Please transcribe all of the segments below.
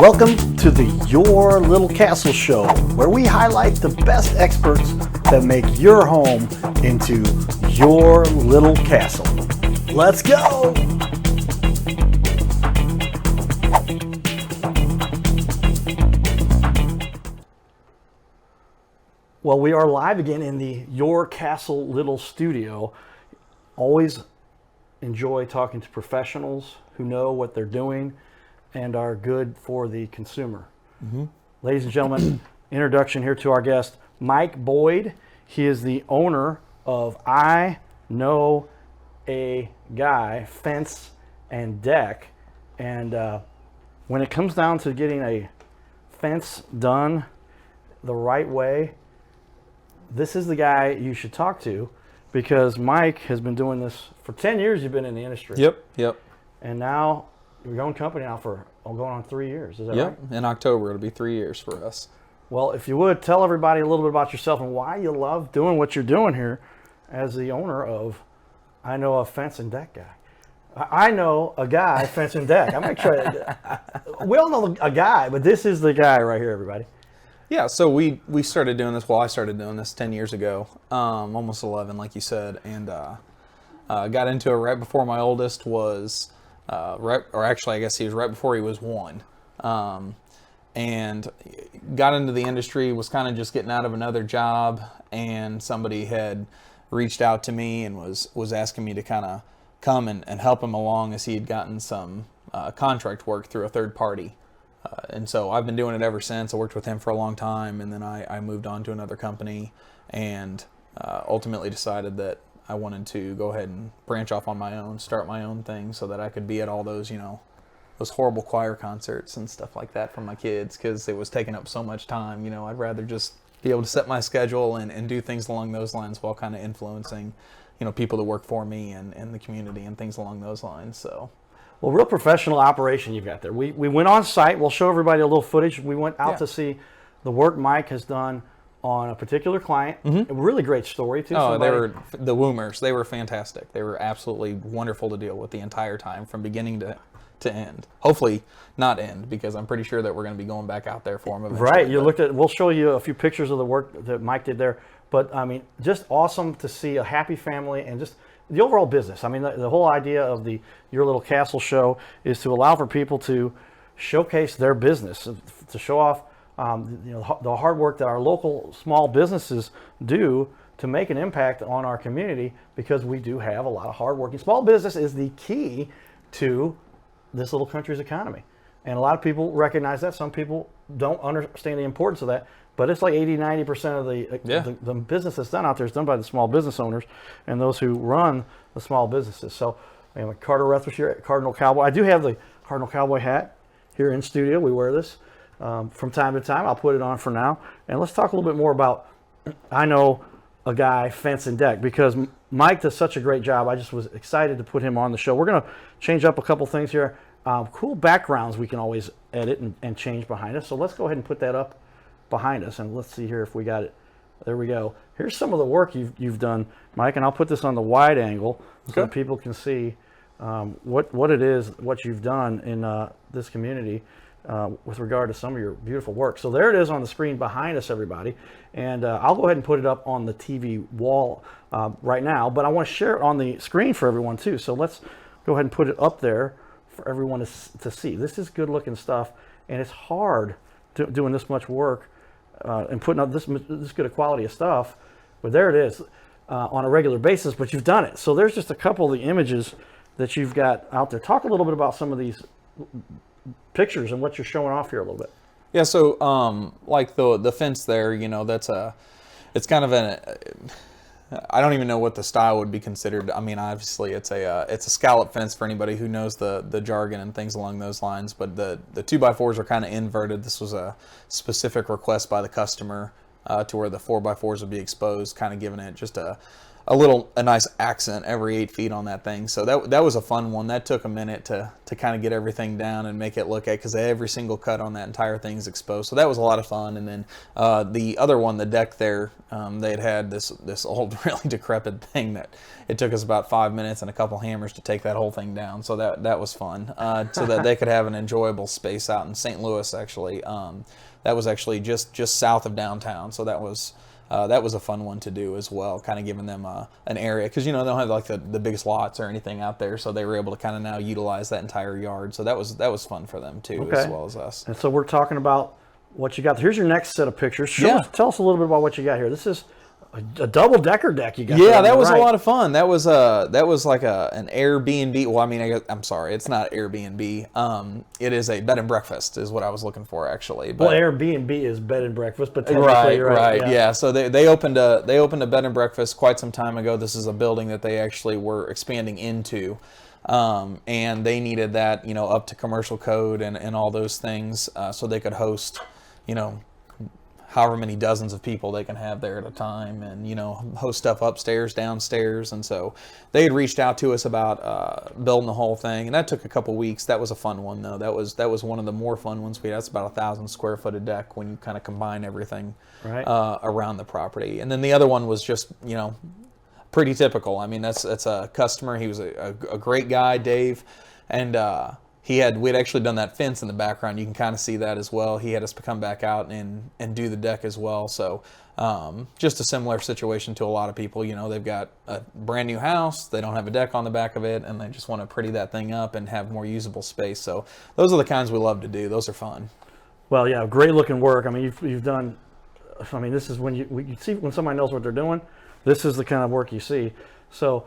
Welcome to the Your Little Castle Show, where we highlight the best experts that make your home into your little castle. Let's go! Well, we are live again in the Your Castle Little studio. Always enjoy talking to professionals who know what they're doing and are good for the consumer. Mm-hmm. Ladies and gentlemen, introduction here to our guest, Mike Boyd. He is the owner of I Know a Guy Fence and Deck. And when it comes down to getting a fence done the right way, this is the guy you should talk to, because Mike has been doing this for 10 years. You've been in the industry. Yep. And now your own company now for going on 3 years. Is that right? In October it'll be 3 years for us. Well, if you would, tell everybody a little bit about yourself and why you love doing what you're doing here as the owner of I Know a Fence and Deck Guy. I know a guy, Fence and Deck. I'm going to try. We all know a guy, but this is the guy right here, everybody. Yeah, so we started doing this. Well, I started doing this 10 years ago, almost 11, like you said, and got into it right before my oldest was, I guess he was right before he was 1, and got into the industry. Was kind of just getting out of another job, and somebody had reached out to me and was asking me to kind of come and help him along, as he had gotten some contract work through a third party. And so I've been doing it ever since. I worked with him for a long time, and then I moved on to another company, and ultimately decided that I wanted to go ahead and branch off on my own, start my own thing, so that I could be at all those, those horrible choir concerts and stuff like that for my kids, because it was taking up so much time. I'd rather just be able to set my schedule and do things along those lines while kind of influencing, people that work for me and the community and things along those lines. So. Well, real professional operation you've got there. We went on site. We'll show everybody a little footage. We went out to see the work Mike has done on a particular client. Mm-hmm. A really great story, too. They were the Woomers. They were fantastic. They were absolutely wonderful to deal with the entire time, from beginning to end. Hopefully not end, because I'm pretty sure that we're going to be going back out there for them eventually. Right. We'll show you a few pictures of the work that Mike did there. But, I mean, just awesome to see a happy family and just the overall business. I mean, the whole idea of the Your Little Castle show is to allow for people to showcase their business, to show off the hard work that our local small businesses do to make an impact on our community, because we do have a lot of hardworking small business. Is the key to this little country's economy. And a lot of people recognize that. Some people don't understand the importance of that. But it's like 80-90% of the business that's done out there is done by the small business owners and those who run the small businesses. So, Carter Rethwish here at Cardinal Cowboy. I do have the Cardinal Cowboy hat here in studio. We wear this from time to time. I'll put it on for now. And let's talk a little bit more about I Know a Guy Fence and Deck, because Mike does such a great job. I just was excited to put him on the show. We're going to change up a couple things here. Cool backgrounds we can always edit and change behind us. So let's go ahead and put that up behind us, and let's see here if we got it. There we go. Here's some of the work you've done, Mike, and I'll put this on the wide angle so that people can see what it is, what you've done in this community with regard to some of your beautiful work. So there it is on the screen behind us, everybody, and I'll go ahead and put it up on the TV wall right now, but I want to share it on the screen for everyone too. So let's go ahead and put it up there for everyone to see. This is good looking stuff, and it's hard doing this much work and putting up this good a quality of stuff, but there it is on a regular basis, but you've done it. So there's just a couple of the images that you've got out there. Talk a little bit about some of these pictures and what you're showing off here a little bit. Yeah, so like the fence there, it's kind of I don't even know what the style would be considered. I mean, obviously it's a scallop fence for anybody who knows the jargon and things along those lines. But the 2x4s are kind of inverted. This was a specific request by the customer to where the 4x4s would be exposed, kind of giving it just a a nice accent every 8 feet on that thing. So that was a fun one. That took a minute to kind of get everything down and make it look at, because every single cut on that entire thing is exposed. So that was a lot of fun. And then the other one, the deck there, they had this old, really decrepit thing that it took us about 5 minutes and a couple hammers to take that whole thing down. So that was fun, so that they could have an enjoyable space out in St. Louis. Actually, that was actually just south of downtown. So that was a fun one to do as well, kind of giving them an area, because they don't have like the biggest lots or anything out there, so they were able to kind of now utilize that entire yard. So that was fun for them too, as well as us. And so we're talking about what you got. Here's your next set of pictures. Tell us a little bit about what you got here. This is a double decker deck you got. Yeah, that was a lot of fun. That was like an Airbnb. Well, I mean, I'm sorry, it's not Airbnb. It is a bed and breakfast, is what I was looking for, actually. But, well, Airbnb is bed and breakfast, but right. Yeah. So they opened a bed and breakfast quite some time ago. This is a building that they actually were expanding into. And they needed that, up to commercial code and all those things, so they could host, however many dozens of people they can have there at a time, and host stuff upstairs, downstairs. And so they had reached out to us about building the whole thing, and that took a couple weeks. That was a fun one, though. That was one of the more fun ones. That's about 1,000 square foot of deck when you kind of combine everything around the property. And then the other one was just pretty typical. I mean, that's a customer. He was a great guy, Dave, and we'd actually done that fence in the background. You can kind of see that as well. He had us come back out and do the deck as well. So just a similar situation to a lot of people. They've got a brand new house, they don't have a deck on the back of it, and they just want to pretty that thing up and have more usable space. So those are the kinds we love to do. Those are fun. Well, yeah, great looking work. I mean, you've done. I mean, this is when you see when somebody knows what they're doing. This is the kind of work you see. So.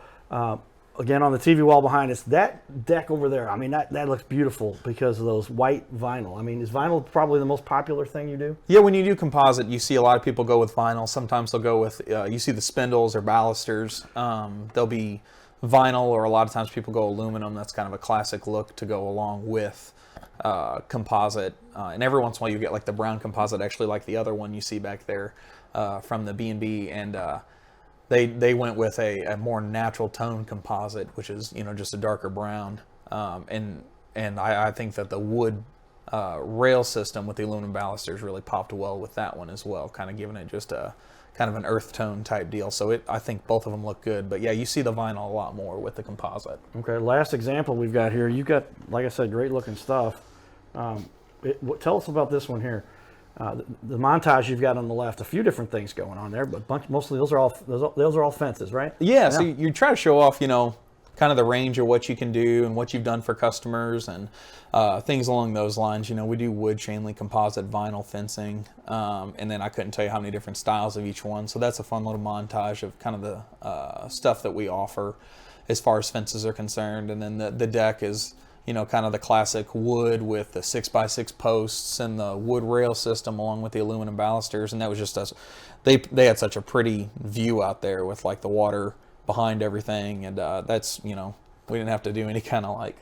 Again, on the TV wall behind us, that deck over there, I mean, that looks beautiful because of those white vinyl. I mean, is vinyl probably the most popular thing you do? Yeah, when you do composite, you see a lot of people go with vinyl. Sometimes they'll go with, you see the spindles or balusters. They'll be vinyl, or a lot of times people go aluminum. That's kind of a classic look to go along with composite. And every once in a while you get like the brown composite, actually like the other one you see back there from the B&B. And They went with a more natural tone composite, which is just a darker brown, and I think that the wood rail system with the aluminum balusters really popped well with that one as well, kind of giving it just a kind of an earth tone type deal. So I think both of them look good, but yeah, you see the vinyl a lot more with the composite. Okay, last example we've got here. You've got, like I said, great looking stuff. Tell us about this one here. The montage you've got on the left, a few different things going on there, but mostly those are all fences, right? Yeah. So you try to show off, kind of the range of what you can do and what you've done for customers and things along those lines. We do wood, chain link, composite, vinyl fencing, and then I couldn't tell you how many different styles of each one. So that's a fun little montage of kind of the stuff that we offer as far as fences are concerned. And then the deck is kind of the classic wood with the 6x6 posts and the wood rail system along with the aluminum balusters. And that was just us. They had such a pretty view out there with like the water behind everything. And that's, we didn't have to do any kind of like,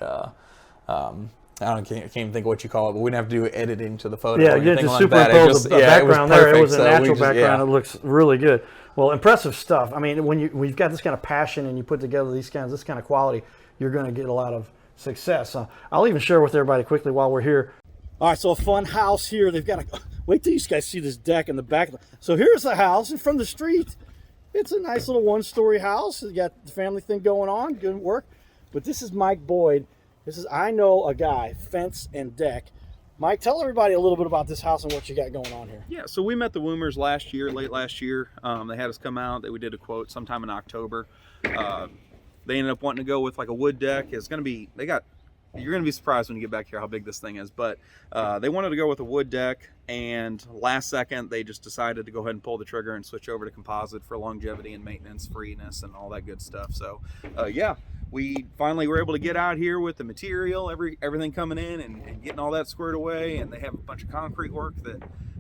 I can't even think of what you call it, but we didn't have to do editing to the photo. Yeah, you didn't superimpose a background there. It was a natural background. It looks really good. Well, impressive stuff. I mean, when you've got this kind of passion and you put together this kind of quality, you're going to get a lot of success. I'll even share with everybody quickly while we're here. All right, so a fun house here. They've got wait till you guys see this deck in the back. So here's the house, and from the street, it's a nice little one-story house. You got the family thing going on, good work. But this is Mike Boyd. This is I Know a Guy, Fence and Deck. Mike, tell everybody a little bit about this house and what you got going on here. Yeah, so we met the Woomers late last year. They had us come out. We did a quote sometime in October. They ended up wanting to go with like a wood deck. It's going to be, you're going to be surprised when you get back here how big this thing is. But they wanted to go with a wood deck, and last second they just decided to go ahead and pull the trigger and switch over to composite for longevity and maintenance freeness and all that good stuff. So yeah, we finally were able to get out here with the material, everything coming in and getting all that squared away. And they have a bunch of concrete work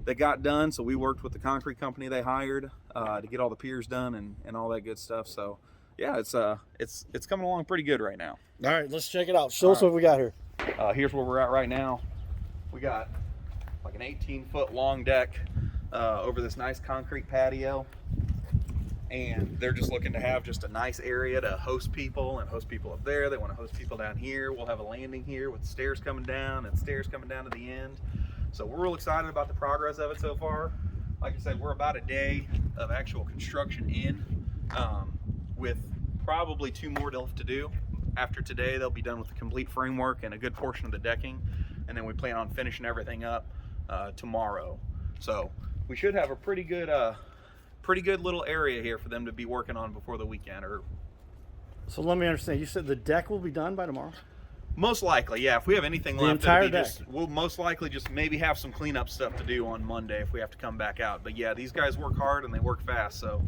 that got done. So we worked with the concrete company they hired to get all the piers done and all that good stuff. So yeah, it's coming along pretty good right now. All right, let's check it out. Show us what we got here. Here's where we're at right now. We got like an 18-foot long deck over this nice concrete patio. and they're just looking to have just a nice area to host people and host people up there. They want to host people down here. We'll have a landing here with stairs coming down and stairs coming down to the end. So we're real excited about the progress of it so far. Like I said, we're about a day of actual construction in, with probably 2 more left to do. After today, they'll be done with the complete framework and a good portion of the decking, and then we plan on finishing everything up tomorrow. So we should have a pretty good little area here for them to be working on before the weekend. Or So let me understand. You said the deck will be done by tomorrow? most likely, yeah. If we have anything The left, entire deck? we'll most likely just maybe have some cleanup stuff to do on Monday if we have to come back out. But yeah, these guys work hard and they work fast. So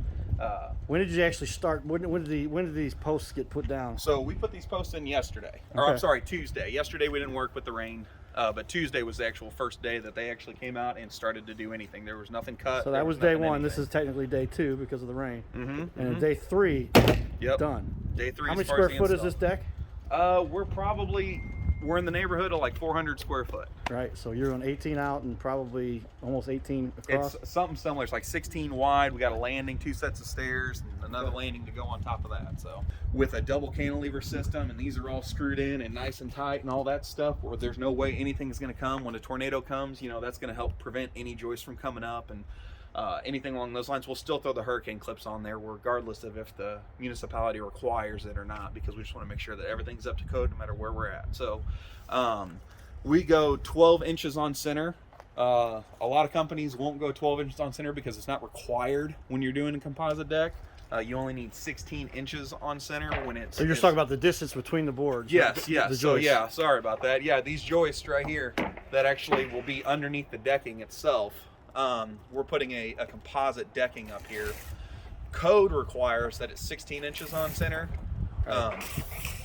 When did you actually start? When did these posts get put down? So we put these posts in yesterday, or I'm Okay. sorry, Tuesday. Yesterday we didn't work with the rain, but Tuesday was the actual first day that they actually came out and started to do anything. There was nothing cut. So there that was day nothing one. This anything. is technically day 2 because of the rain. Mm-hmm, And day 3, Yep. done. Day 3. How many as far square as the foot is this install. deck? We're in the neighborhood of like 400 square foot. Right. So you're on 18 out and probably almost 18 across. It's something similar. It's like 16 wide. We got a landing, 2 sets of stairs, and another landing to go on top of that. So with a double cantilever system, and these are all screwed in and nice and tight and all that stuff, where there's no way anything is going to come when a tornado comes. You know, that's going to help prevent any joists from coming up and anything along those lines. We'll still throw the hurricane clips on there regardless of if the municipality requires it or not, because we just want to make sure that everything's up to code no matter where we're at. So we go 12 inches on center. A lot of companies won't go 12 inches on center because it's not required when you're doing a composite deck. You only need 16 inches on center when it's... So you're just talking about the distance between the boards. Yes, the yes. So joists. yeah, sorry about that. Yeah, these joists right here that actually will be underneath the decking itself. We're putting a composite decking up here. Code requires that it's 16 inches on center. But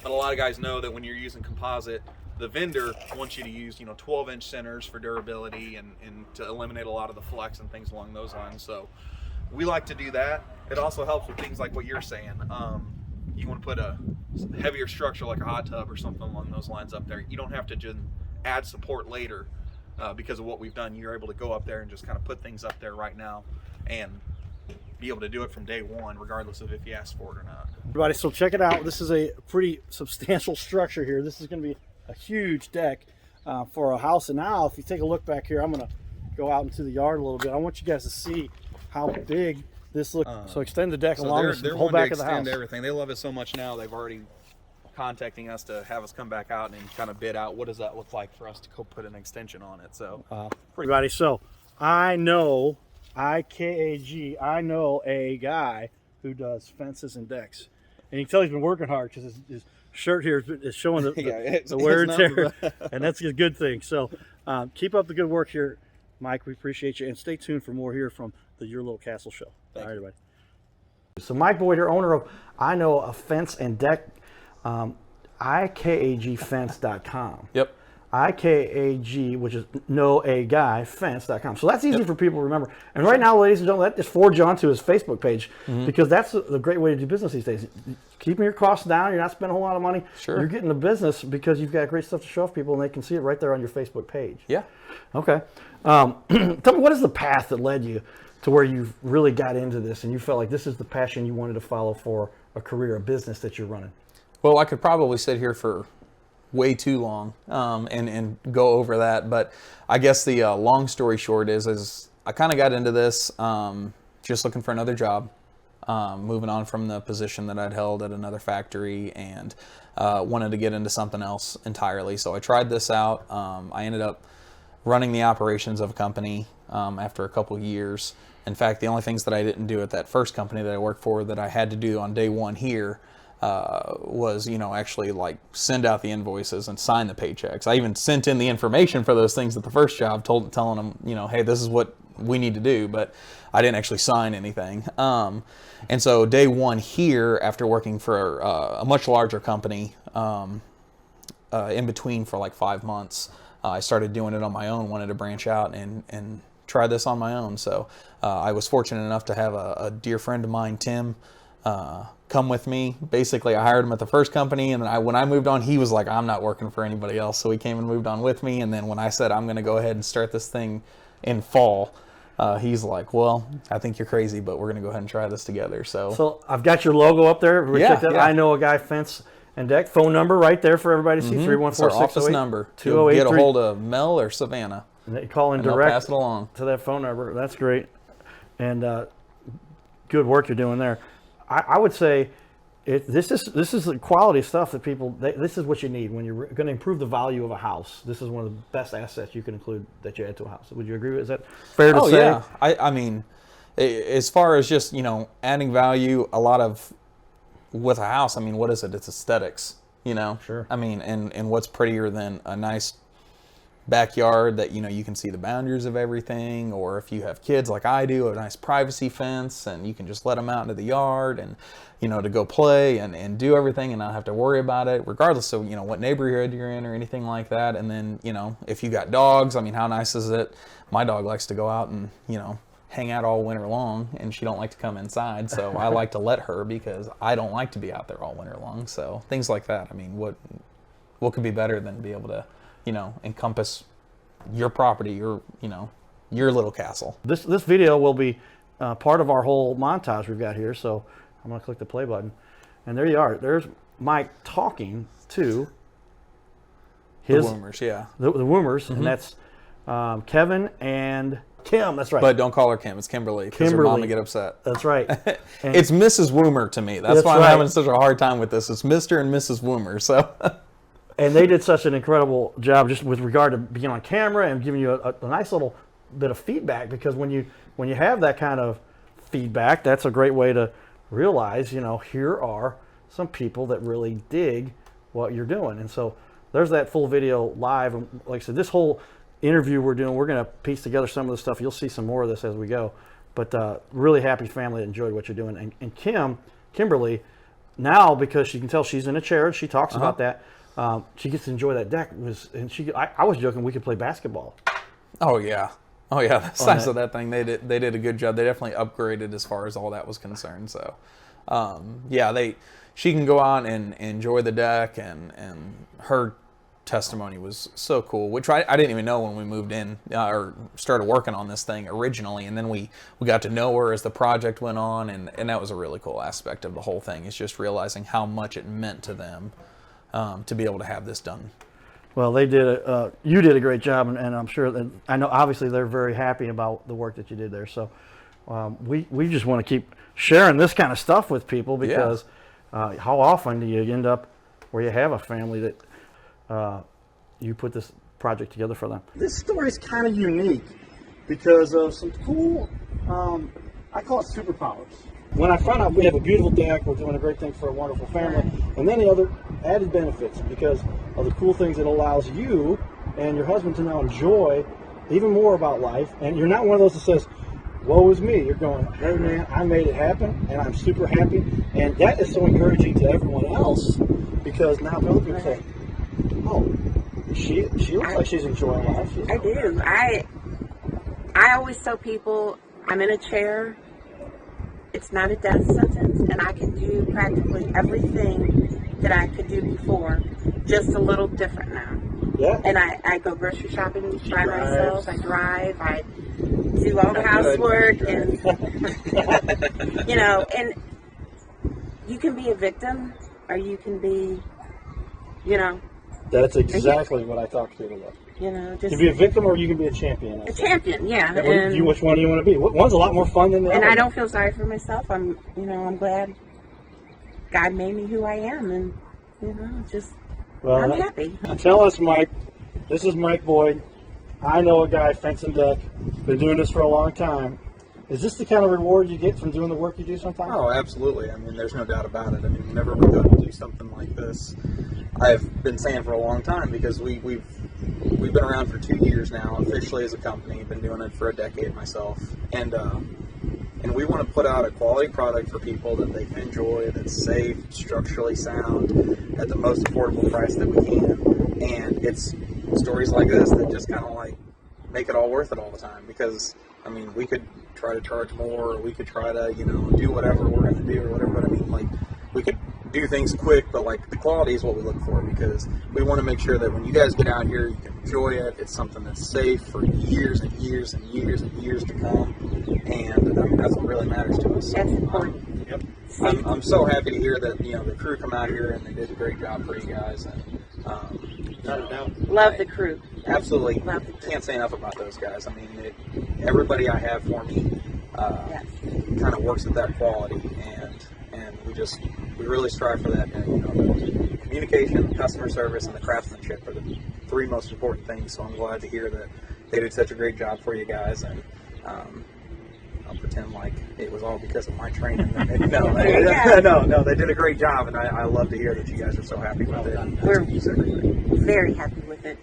a lot of guys know that when you're using composite, the vendor wants you to use 12-inch centers for durability and to eliminate a lot of the flex and things along those lines. So we like to do that. It also helps with things like what you're saying. You want to put a heavier structure like a hot tub or something along those lines up there. You don't have to just add support later because of what we've done. You're able to go up there and just kind of put things up there right now and be able to do it from day one, regardless of if you ask for it or not. Everybody, so check it out. This is a pretty substantial structure here. This is going to be a huge deck for a house. And now, if you take a look back here, I'm going to go out into the yard a little bit. I want you guys to see how big this looks. So extend the deck along this they're whole wanting back to of the extend house. everything. They love it so much now. They've already contacting us to have us come back out and kind of bid out what does that look like for us to go put an extension on it. So Everybody, so I know IKAG. I know a guy who does fences and decks, and you can tell he's been working hard because his shirt here is showing the, the wear and tear, and that's a good thing. So keep up the good work here, Mike. We appreciate you, and stay tuned for more here from the Your Little Castle Show. All right, everybody. So Mike Boyd here, owner of I Know a Fence and Deck, IKAGfence.com. Yep. IKAG, which is know a guy fence.com. So that's easy for people to remember. And right now, ladies and gentlemen, that just forward you onto his Facebook page because that's the great way to do business these days. Keeping your costs down, you're not spending a whole lot of money. Sure. You're getting the business because you've got great stuff to show off people and they can see it right there on your Facebook page. Yeah. Okay. Tell me, what is the path that led you to where you really got into this and you felt like this is the passion you wanted to follow for a career, a business that you're running? Well, I could probably sit here for way too long and go over that, but I guess the long story short is I kind of got into this just looking for another job, moving on from the position that I'd held at another factory, and wanted to get into something else entirely. So I tried this out. I ended up running the operations of a company after a couple of years. In fact, the only things that I didn't do at that first company that I worked for that I had to do on day one here was, actually like send out the invoices and sign the paychecks. I even sent in the information for those things at the first job, telling them, hey, this is what we need to do, but I didn't actually sign anything. And so day one here, after working for a much larger company in between for like 5 months, I started doing it on my own, wanted to branch out and try this on my own. So I was fortunate enough to have a dear friend of mine, Tim, come with me. Basically, I hired him at the first company, and when I moved on, he was like, I'm not working for anybody else. So he came and moved on with me. And then when I said, I'm going to go ahead and start this thing in fall, he's like, well, I think you're crazy, but we're going to go ahead and try this together. So I've got your logo up there. Yeah, Check that. yeah. I know a guy, fence and deck. Phone number right there for everybody to see. 314 It's our office number. You'll get a hold of Mel or Savannah. And they call in and they'll direct pass it along to that phone number. That's great. And good work you're doing there. I would say this is the quality stuff that people. This is what you need when you're going to improve the value of a house. This is one of the best assets you can include that you add to a house. Would you agree? Is that fair to say? Yeah. I mean, as far as just adding value, a lot of with a house. I mean, what is it? It's aesthetics. Sure. I mean, and what's prettier than a nice backyard that you can see the boundaries of everything, or if you have kids like I do, a nice privacy fence, and you can just let them out into the yard and to go play and do everything and not have to worry about it, regardless of what neighborhood you're in or anything like that. And then if you got dogs, I mean, how nice is it? My dog likes to go out and hang out all winter long, and she don't like to come inside, so I like to let her because I don't like to be out there all winter long. So things like that. I mean, what could be better than to be able to encompass your property, your little castle. This video will be part of our whole montage we've got here. So I'm going to click the play button, and there you are. There's Mike talking to his the Woomers, yeah, the Woomers, and that's Kevin and Kim. That's right. But don't call her Kim. It's Kimberly. Because her mom will get upset. That's right. And it's Mrs. Woomer to me. That's why I'm having such a hard time with this. It's Mr. and Mrs. Woomer. So. And they did such an incredible job just with regard to being on camera and giving you a nice little bit of feedback, because when you have that kind of feedback, that's a great way to realize, here are some people that really dig what you're doing. And so there's that full video live. And like I said, this whole interview we're doing, we're going to piece together some of the stuff. You'll see some more of this as we go. But really happy family that enjoyed what you're doing. And Kimberly, now, because you can tell she's in a chair and she talks about that, she gets to enjoy that deck. I was joking we could play basketball. Oh yeah, the size of that thing. They did a good job. They definitely upgraded as far as all that was concerned. So she can go out and enjoy the deck, and her testimony was so cool, which I didn't even know when we moved in or started working on this thing originally, and then we got to know her as the project went on, and that was a really cool aspect of the whole thing, is just realizing how much it meant to them to be able to have this done. Well, they did you did a great job, and I'm sure that, I know obviously they're very happy about the work that you did there. So we just want to keep sharing this kind of stuff with people, because how often do you end up where you have a family that you put this project together for them? This story is kind of unique because of some cool, I call it superpowers. When I found out we have a beautiful deck, we're doing a great thing for a wonderful family, and then the other added benefits because of the cool things it allows you and your husband to now enjoy even more about life. And you're not one of those that says, woe is me. You're going, hey man, I made it happen, and I'm super happy. And that is so encouraging to everyone else, because now other people say, oh, she looks like she's enjoying life. I do. I always tell people I'm in a chair. It's not a death sentence, and I can do practically everything that I could do before, just a little different now. Yeah. And I go grocery shopping by myself. I drive. I do all the housework, and and you can be a victim, or you can be, That's exactly what I talk to people about. just You can be a victim, or you can be a champion. a champion. Yeah. Which one do you want to be? One's a lot more fun than the other. And I don't feel sorry for myself. I'm glad God made me who I am, and I'm happy. Tell us, Mike. This is Mike Boyd. I know a guy, fence and deck, been doing this for a long time. Is this the kind of reward you get from doing the work you do sometimes? Oh, absolutely. I mean, there's no doubt about it. I mean, whenever we go to do something like this, I've been saying for a long time, because we've been around for 2 years now, officially as a company. Been doing it for a decade myself, and we want to put out a quality product for people that they can enjoy, that's safe, structurally sound, at the most affordable price that we can. And it's stories like this that just kind of like make it all worth it all the time, because I mean, we could try to charge more, or we could try to do whatever we're going to do or whatever, but I mean, like, we could do things quick, but like the quality is what we look for, because we want to make sure that when you guys get out here, you can enjoy it. It's something that's safe for years and years and years and years to come, and I mean, that's what really matters to us. That's important. Yep. I'm so happy to hear that the crew come out here and they did a great job for you guys, and Not a doubt. Love the crew. absolutely Love the crew. can't say enough about those guys. I mean, everybody I have for me Yes. kind of works at that quality, and we really strive for that. And, the communication, customer service, and the craftsmanship are the three most important things. So I'm glad to hear that they did such a great job for you guys, and I'll pretend like it was all because of my training. No, they did a great job, and I love to hear that you guys are so happy with it. We're very happy with it.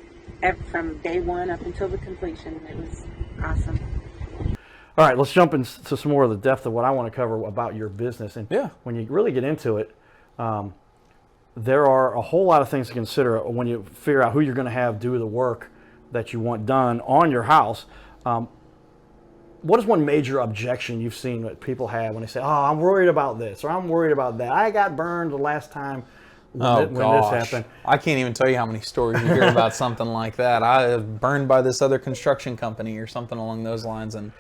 From day one up until the completion, it was awesome. All right, let's jump into some more of the depth of what I want to cover about your business. And Yeah. when you really get into it, there are a whole lot of things to consider when you figure out who you're going to have do the work that you want done on your house. What is one major objection you've seen that people have when they say, "Oh, I'm worried about this," or "I'm worried about that. I got burned the last time when this happened." I can't even tell you how many stories you hear about something like that. I was burned by this other construction company or something along those lines, and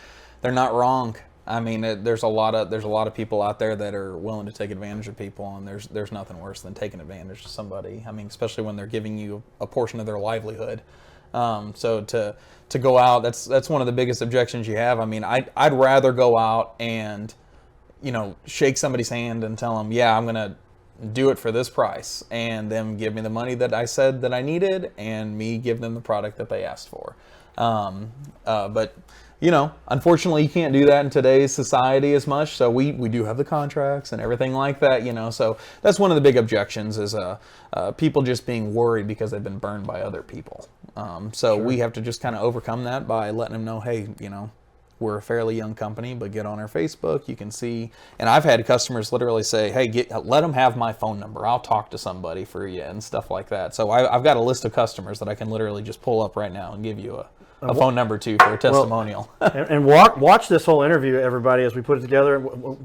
they're not wrong. I mean, there's a lot of people out there that are willing to take advantage of people, and there's nothing worse than taking advantage of somebody. I mean, especially when they're giving you a portion of their livelihood. So to go out, that's one of the biggest objections you have. I mean, I'd rather go out and shake somebody's hand and tell them, yeah, I'm gonna do it for this price, and them give me the money that I said that I needed, and me give them the product that they asked for. But unfortunately, you can't do that in today's society as much. So we do have the contracts and everything like that, So that's one of the big objections is people just being worried because they've been burned by other people. So we have to just kind of overcome that by letting them know, hey, we're a fairly young company, but get on our Facebook. You can see, and I've had customers literally say, hey, let them have my phone number. I'll talk to somebody for you and stuff like that. So I've got a list of customers that I can literally just pull up right now and give you a phone number to for a testimonial. and watch this whole interview, everybody, as we put it together.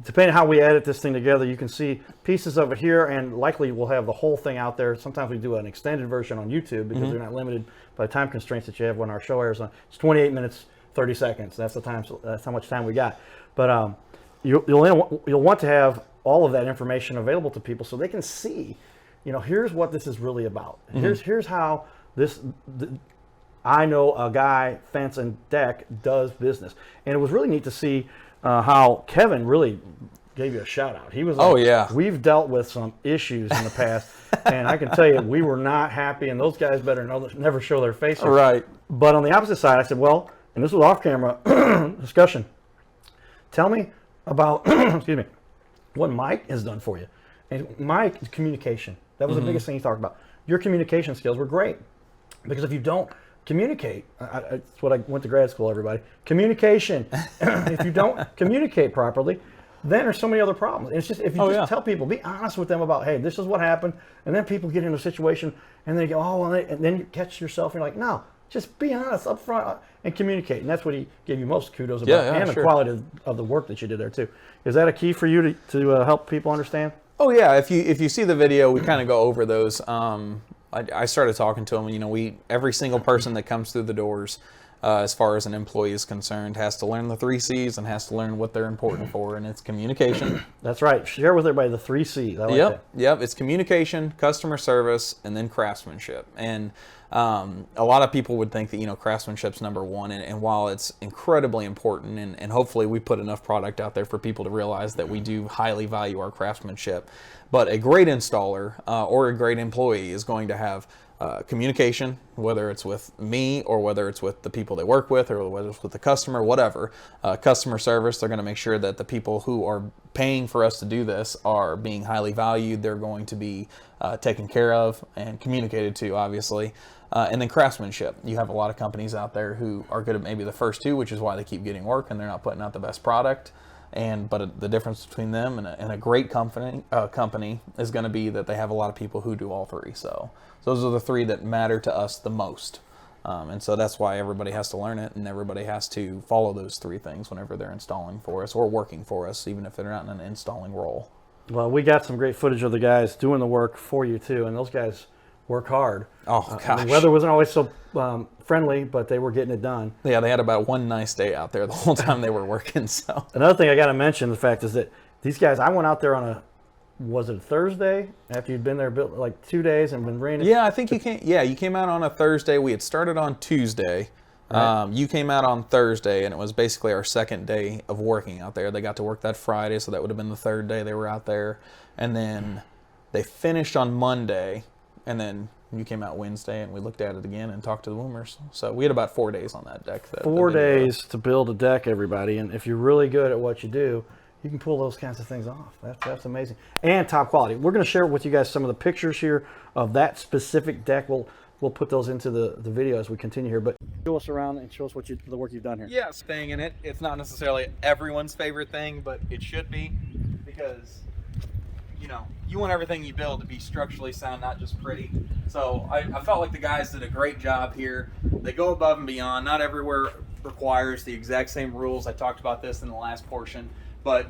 Depending on how we edit this thing together, you can see pieces of it here, and likely we'll have the whole thing out there. Sometimes we do an extended version on YouTube because they're not limited by time constraints that you have when our show airs on. It's 28 minutes, 30 seconds. That's the time. That's how much time we got. But you'll want to have all of that information available to people so they can see. Here's what this is really about. Here's how this. I know a guy, fence and deck, does business. And it was really neat to see how Kevin really gave you a shout out. He was like, oh, yeah. We've dealt with some issues in the past, and I can tell you, we were not happy, and those guys better never show their faces. Right. But on the opposite side, I said, well, and this was off-camera discussion, tell me about, excuse me, what Mike has done for you. And Mike, communication. That was the biggest thing he talked about. Your communication skills were great. Because if you don't communicate, that's what I went to grad school, everybody. Communication. If you don't communicate properly, then there's so many other problems. And it's just, if you tell people, be honest with them about, hey, this is what happened. And then people get in a situation and they go, oh, well, and then you catch yourself and you're like, no, just be honest up front and communicate. And that's what he gave you most kudos about, and the quality of the work that you did there too. Is that a key for you to help people understand? Oh yeah, if you see the video, we kind of go over those. I started talking to him. Every single person that comes through the doors, as far as an employee is concerned, has to learn the 3 C's and has to learn what they're important for, and it's communication. That's right. Share with everybody the 3 C's. I like that. Yep. It's communication, customer service, and then craftsmanship. And a lot of people would think that craftsmanship's number one, and while it's incredibly important, and hopefully we put enough product out there for people to realize that we do highly value our craftsmanship, but a great installer or a great employee is going to have communication, whether it's with me or whether it's with the people they work with or whether it's with the customer, whatever. Customer service, they're going to make sure that the people who are paying for us to do this are being highly valued. They're going to be taken care of and communicated to, obviously. And then craftsmanship. You have a lot of companies out there who are good at maybe the first 2, which is why they keep getting work and they're not putting out the best product. But the difference between them and a great company is going to be that they have a lot of people who do all 3. So those are the 3 that matter to us the most. And so that's why everybody has to learn it, and everybody has to follow those 3 things whenever they're installing for us or working for us, even if they're not in an installing role. Well, we got some great footage of the guys doing the work for you too, and those guys work hard. Oh And gosh. the weather wasn't always so friendly, but they were getting it done. Yeah, they had about one nice day out there the whole time they were working. So Another thing I got to mention, the fact is that these guys, I went out there on was it a Thursday after you'd been there like 2 days and been raining? yeah, I think you came. Yeah, you came out on a Thursday. We had started on Tuesday. Right. You came out on Thursday, and it was basically our second day of working out there. They got to work that Friday, so that would have been the third day they were out there. And then they finished on Monday, and then you came out Wednesday, and we looked at it again and talked to the Woomers. So we had about 4 days on that deck. 4 days to build a deck, everybody. And if you're really good at what you do, you can pull those kinds of things off. That's amazing. And top quality. We're going to share with you guys some of the pictures here of that specific deck. We'll put those into the video as we continue here. But show us around and show us the work you've done here. Yeah, staying in it. It's not necessarily everyone's favorite thing, but it should be, because you want everything you build to be structurally sound, not just pretty. So I felt like the guys did a great job here. They go above and beyond. Not everywhere requires the exact same rules. I talked about this in the last portion, but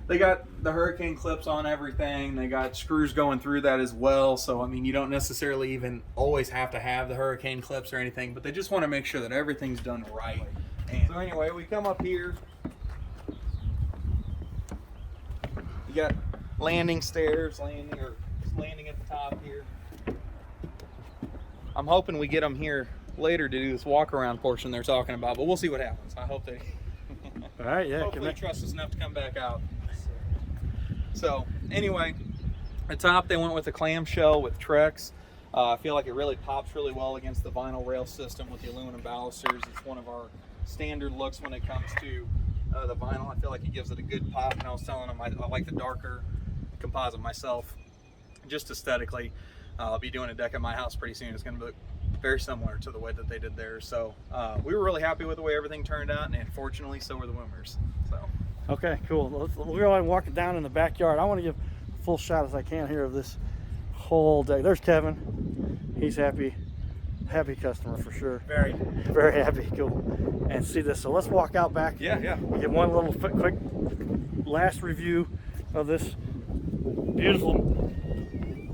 they got the hurricane clips on everything. They got screws going through that as well. So, I mean, you don't necessarily even always have to have the hurricane clips or anything, but they just want to make sure that everything's done right. And so anyway, we come up here. You got landing stairs, landing at the top here. I'm hoping we get them here later to do this walk around portion they're talking about, but we'll see what happens. I hope they All right, yeah. hopefully they trust us enough to come back out. So anyway, at top they went with a clamshell with Trex. I feel like it really pops really well against the vinyl rail system with the aluminum balusters. It's one of our standard looks when it comes to the vinyl. I feel like it gives it a good pop, and I was telling them I like the darker composite myself, just aesthetically. I'll be doing a deck at my house pretty soon. It's going to look very similar to the way that they did theirs. So we were really happy with the way everything turned out, and fortunately so were the Woomers. So Okay, cool. We're going to walk it down in the backyard. I want to give a full shot as I can here of this whole deck. There's Kevin. He's happy customer for sure. Very. Very happy. Cool. And see this. So let's walk out back. yeah. Give one little quick last review of this beautiful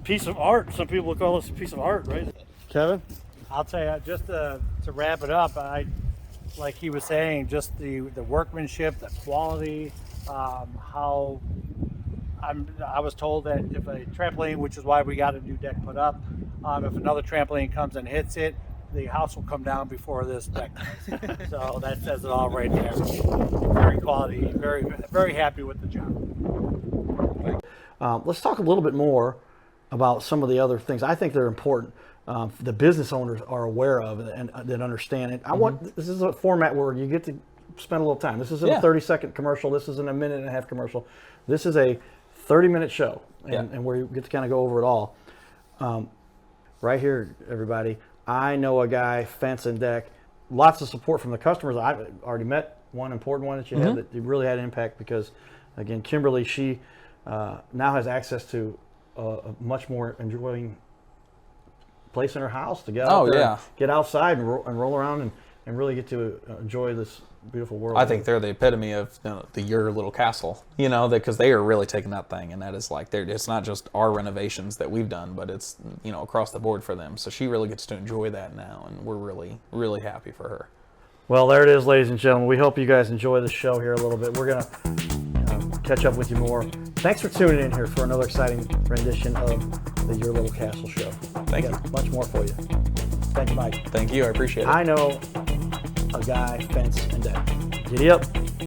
piece of art. Some people call this a piece of art, right? Kevin? I'll tell you, just to wrap it up, like he was saying, just the workmanship, the quality, how I was told that if a trampoline, which is why we got a new deck put up, if another trampoline comes and hits it, the house will come down before this deck does. So that says it all right there. Very quality, very, very happy with the job. Let's talk a little bit more about some of the other things. I think they're important. The business owners are aware of and that understand it. This is a format where you get to spend a little time. This isn't a 30-second commercial. This isn't a minute and a half commercial. This is a 30-minute show, and where you get to kind of go over it all. Right here, everybody. I know a guy, fence and deck. Lots of support from the customers. I've already met one important one that you had that really had an impact because, again, Kimberly, she now has access to a much more enjoying place in her house to get out there, get outside and roll around and really get to enjoy this beautiful world. I think they're the epitome of your little castle, because they are really taking that thing, and that is like it's not just our renovations that we've done, but it's across the board for them. So she really gets to enjoy that now, and we're really, really happy for her. Well, there it is, ladies and gentlemen. We hope you guys enjoy the show here a little bit. We're gonna catch up with you more. Thanks for tuning in here for another exciting rendition of the Your Little Castle show. Thank you. Much more for you. Thank you, Mike. Thank you. I appreciate it. I know a guy, fence and deck. Giddy up.